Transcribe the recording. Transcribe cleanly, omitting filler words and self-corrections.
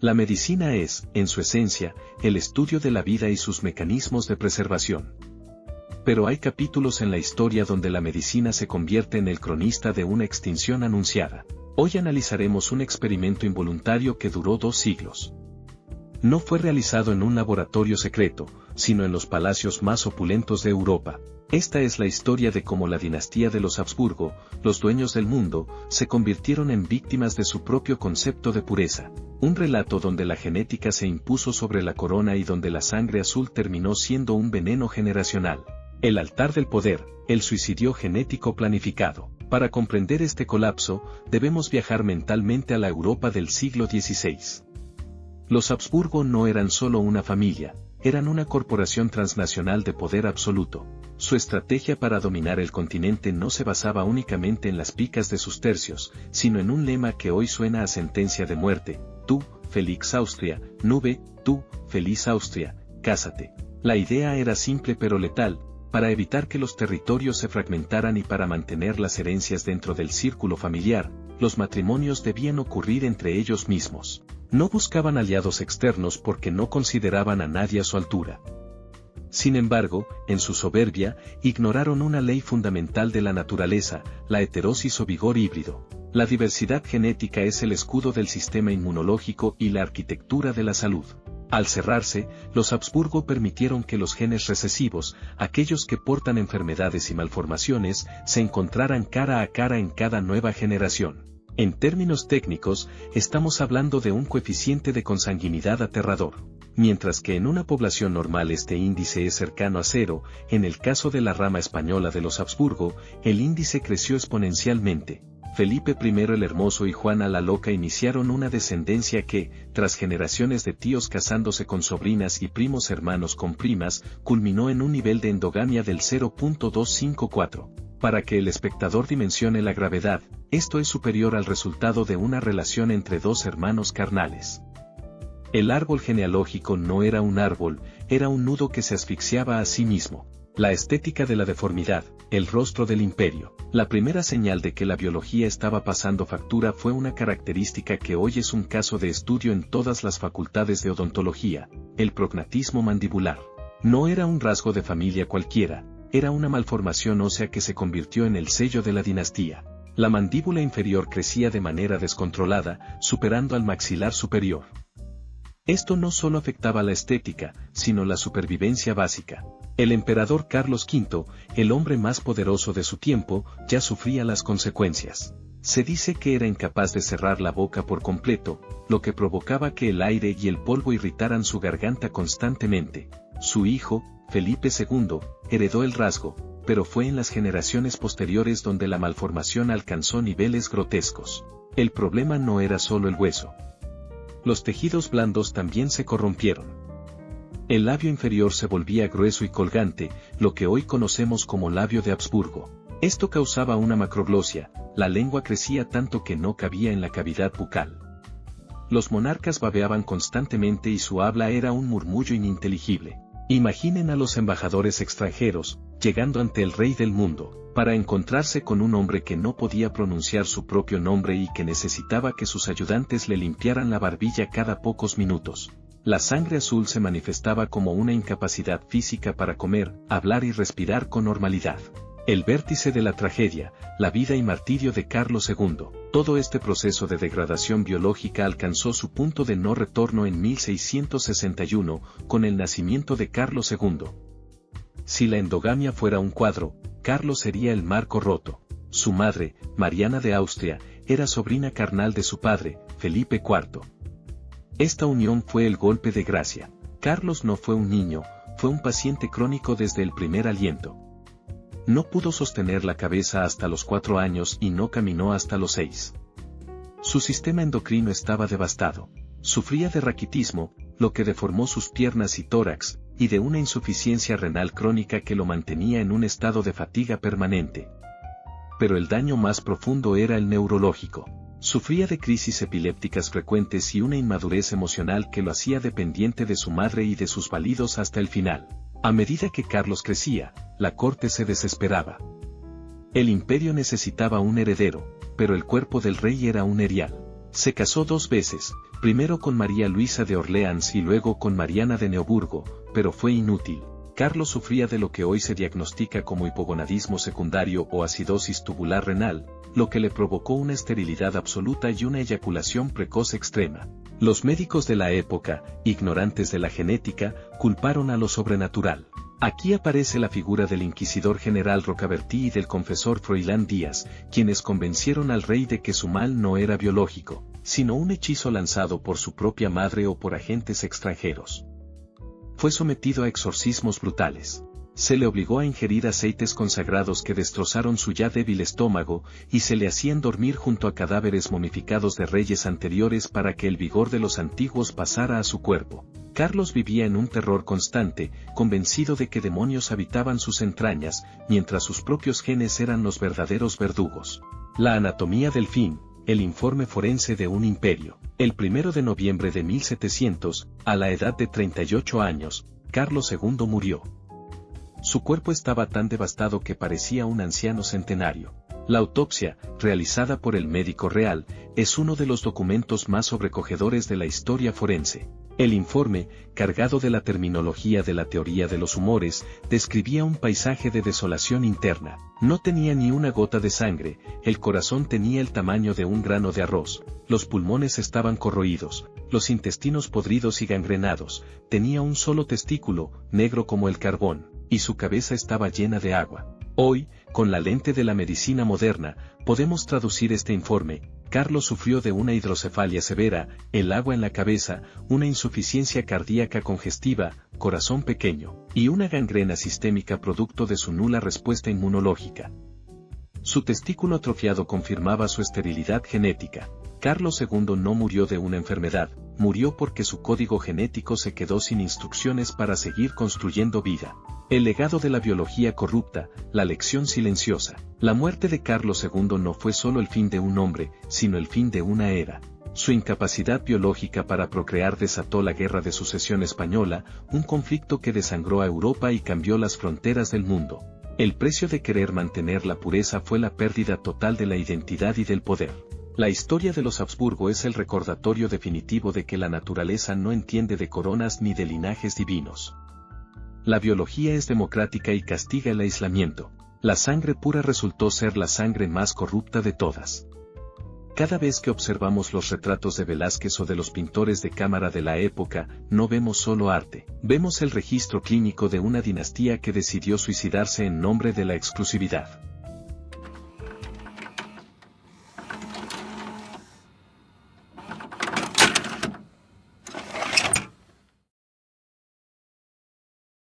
La medicina es, en su esencia, el estudio de la vida y sus mecanismos de preservación. Pero hay capítulos en la historia donde la medicina se convierte en el cronista de una extinción anunciada. Hoy analizaremos un experimento involuntario que duró 2 siglos. No fue realizado en un laboratorio secreto, sino en los palacios más opulentos de Europa. Esta es la historia de cómo la dinastía de los Habsburgo, los dueños del mundo, se convirtieron en víctimas de su propio concepto de pureza. Un relato donde la genética se impuso sobre la corona y donde la sangre azul terminó siendo un veneno generacional. El altar del poder, el suicidio genético planificado. Para comprender este colapso, debemos viajar mentalmente a la Europa del siglo XVI. Los Habsburgo no eran solo una familia, eran una corporación transnacional de poder absoluto. Su estrategia para dominar el continente no se basaba únicamente en las picas de sus tercios, sino en un lema que hoy suena a sentencia de muerte: tú, Felix Austria, nube, tú, feliz Austria, cásate. La idea era simple pero letal: para evitar que los territorios se fragmentaran y para mantener las herencias dentro del círculo familiar, los matrimonios debían ocurrir entre ellos mismos. No buscaban aliados externos porque no consideraban a nadie a su altura. Sin embargo, en su soberbia, ignoraron una ley fundamental de la naturaleza, la heterosis o vigor híbrido. La diversidad genética es el escudo del sistema inmunológico y la arquitectura de la salud. Al cerrarse, los Habsburgo permitieron que los genes recesivos, aquellos que portan enfermedades y malformaciones, se encontraran cara a cara en cada nueva generación. En términos técnicos, estamos hablando de un coeficiente de consanguinidad aterrador. Mientras que en una población normal este índice es cercano a 0, en el caso de la rama española de los Habsburgo, el índice creció exponencialmente. Felipe I el Hermoso y Juana la Loca iniciaron una descendencia que, tras generaciones de tíos casándose con sobrinas y primos hermanos con primas, culminó en un nivel de endogamia del 0.254. Para que el espectador dimensione la gravedad, esto es superior al resultado de una relación entre 2 hermanos carnales. El árbol genealógico no era un árbol, era un nudo que se asfixiaba a sí mismo. La estética de la deformidad, el rostro del imperio. La primera señal de que la biología estaba pasando factura fue una característica que hoy es un caso de estudio en todas las facultades de odontología: el prognatismo mandibular. No era un rasgo de familia cualquiera, era una malformación ósea que se convirtió en el sello de la dinastía. La mandíbula inferior crecía de manera descontrolada, superando al maxilar superior. Esto no solo afectaba la estética, sino la supervivencia básica. El emperador Carlos V, el hombre más poderoso de su tiempo, ya sufría las consecuencias. Se dice que era incapaz de cerrar la boca por completo, lo que provocaba que el aire y el polvo irritaran su garganta constantemente. Su hijo, Felipe II, heredó el rasgo, pero fue en las generaciones posteriores donde la malformación alcanzó niveles grotescos. El problema no era solo el hueso. Los tejidos blandos también se corrompieron. El labio inferior se volvía grueso y colgante, lo que hoy conocemos como labio de Habsburgo. Esto causaba una macroglosia, la lengua crecía tanto que no cabía en la cavidad bucal. Los monarcas babeaban constantemente y su habla era un murmullo ininteligible. Imaginen a los embajadores extranjeros, llegando ante el rey del mundo, para encontrarse con un hombre que no podía pronunciar su propio nombre y que necesitaba que sus ayudantes le limpiaran la barbilla cada pocos minutos. La sangre azul se manifestaba como una incapacidad física para comer, hablar y respirar con normalidad. El vértice de la tragedia, la vida y martirio de Carlos II. Todo este proceso de degradación biológica alcanzó su punto de no retorno en 1661, con el nacimiento de Carlos II. Si la endogamia fuera un cuadro, Carlos sería el marco roto. Su madre, Mariana de Austria, era sobrina carnal de su padre, Felipe IV. Esta unión fue el golpe de gracia. Carlos no fue un niño, fue un paciente crónico desde el primer aliento. No pudo sostener la cabeza hasta los 4 años y no caminó hasta los 6. Su sistema endocrino estaba devastado. Sufría de raquitismo, lo que deformó sus piernas y tórax, y de una insuficiencia renal crónica que lo mantenía en un estado de fatiga permanente. Pero el daño más profundo era el neurológico. Sufría de crisis epilépticas frecuentes y una inmadurez emocional que lo hacía dependiente de su madre y de sus validos hasta el final. A medida que Carlos crecía, la corte se desesperaba. El imperio necesitaba un heredero, pero el cuerpo del rey era un erial. Se casó 2 veces, primero con María Luisa de Orleans y luego con Mariana de Neoburgo, pero fue inútil. Carlos sufría de lo que hoy se diagnostica como hipogonadismo secundario o acidosis tubular renal, lo que le provocó una esterilidad absoluta y una eyaculación precoz extrema. Los médicos de la época, ignorantes de la genética, culparon a lo sobrenatural. Aquí aparece la figura del inquisidor general Rocabertí y del confesor Froilán Díaz, quienes convencieron al rey de que su mal no era biológico, sino un hechizo lanzado por su propia madre o por agentes extranjeros. Fue sometido a exorcismos brutales. Se le obligó a ingerir aceites consagrados que destrozaron su ya débil estómago, y se le hacían dormir junto a cadáveres momificados de reyes anteriores para que el vigor de los antiguos pasara a su cuerpo. Carlos vivía en un terror constante, convencido de que demonios habitaban sus entrañas, mientras sus propios genes eran los verdaderos verdugos. La anatomía del fin. El informe forense de un imperio. El 1 de noviembre de 1700, a la edad de 38 años, Carlos II murió. Su cuerpo estaba tan devastado que parecía un anciano centenario. La autopsia, realizada por el médico real, es uno de los documentos más sobrecogedores de la historia forense. El informe, cargado de la terminología de la teoría de los humores, describía un paisaje de desolación interna. No tenía ni una gota de sangre, el corazón tenía el tamaño de un grano de arroz, los pulmones estaban corroídos, los intestinos podridos y gangrenados, tenía un solo testículo, negro como el carbón, y su cabeza estaba llena de agua. Hoy, con la lente de la medicina moderna, podemos traducir este informe. Carlos sufrió de una hidrocefalia severa, el agua en la cabeza, una insuficiencia cardíaca congestiva, corazón pequeño, y una gangrena sistémica producto de su nula respuesta inmunológica. Su testículo atrofiado confirmaba su esterilidad genética. Carlos II no murió de una enfermedad, murió porque su código genético se quedó sin instrucciones para seguir construyendo vida. El legado de la biología corrupta, la lección silenciosa. La muerte de Carlos II no fue solo el fin de un hombre, sino el fin de una era. Su incapacidad biológica para procrear desató la Guerra de Sucesión Española, un conflicto que desangró a Europa y cambió las fronteras del mundo. El precio de querer mantener la pureza fue la pérdida total de la identidad y del poder. La historia de los Habsburgo es el recordatorio definitivo de que la naturaleza no entiende de coronas ni de linajes divinos. La biología es democrática y castiga el aislamiento. La sangre pura resultó ser la sangre más corrupta de todas. Cada vez que observamos los retratos de Velázquez o de los pintores de cámara de la época, no vemos solo arte, vemos el registro clínico de una dinastía que decidió suicidarse en nombre de la exclusividad.